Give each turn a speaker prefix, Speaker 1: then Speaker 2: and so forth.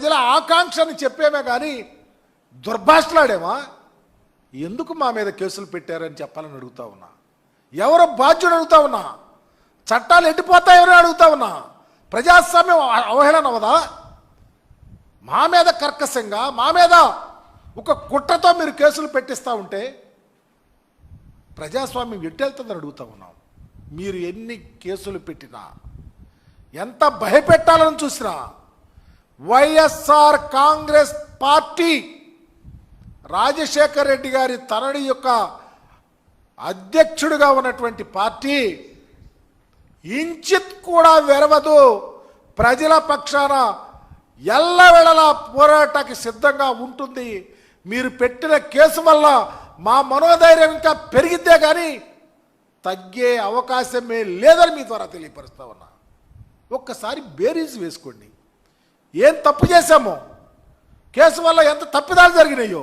Speaker 1: ప్రజల ఆకాంక్షని చెప్పేమే కానీ దుర్భాషలాడేమా? ఎందుకు మా మీద కేసులు పెట్టారని చెప్పాలని అడుగుతా ఉన్నా. ఎవరో బాధ్యుడు అడుగుతా ఉన్నా. చట్టాలు ఎట్టిపోతాయని అడుగుతా ఉన్నా. ప్రజాస్వామ్యం అవహేళన అవదా? మా మీద కర్కశంగా, మా మీద ఒక కుట్రతో మీరు కేసులు పెట్టిస్తూ ఉంటే ప్రజాస్వామ్యం ఎట్టెళ్తుందని అడుగుతా ఉన్నాం. మీరు ఎన్ని కేసులు పెట్టినా, ఎంత భయపెట్టాలని చూసినా, వైఎస్ఆర్ కాంగ్రెస్ పార్టీ రాజశేఖర్ రెడ్డి గారి తనడి యొక్క అధ్యక్షుడిగా ఉన్నటువంటి పార్టీ ఇంచిత్ కూడా వెరవదు. ప్రజల పక్షాన ఎల్లవేళలా పోరాటానికి సిద్ధంగా ఉంటుంది. మీరు పెట్టిన కేసు వల్ల మా మనోధైర్యం ఇంకా పెరిగిద్దే కానీ తగ్గే అవకాశమే లేదని మీ ద్వారా తెలియపరుస్తా ఉన్నా. ఒక్కసారి బేరీజ్ వేసుకోండి. ఏం తప్పు చేశామో, కేసు వల్ల ఎంత తప్పిదాలు జరిగినాయో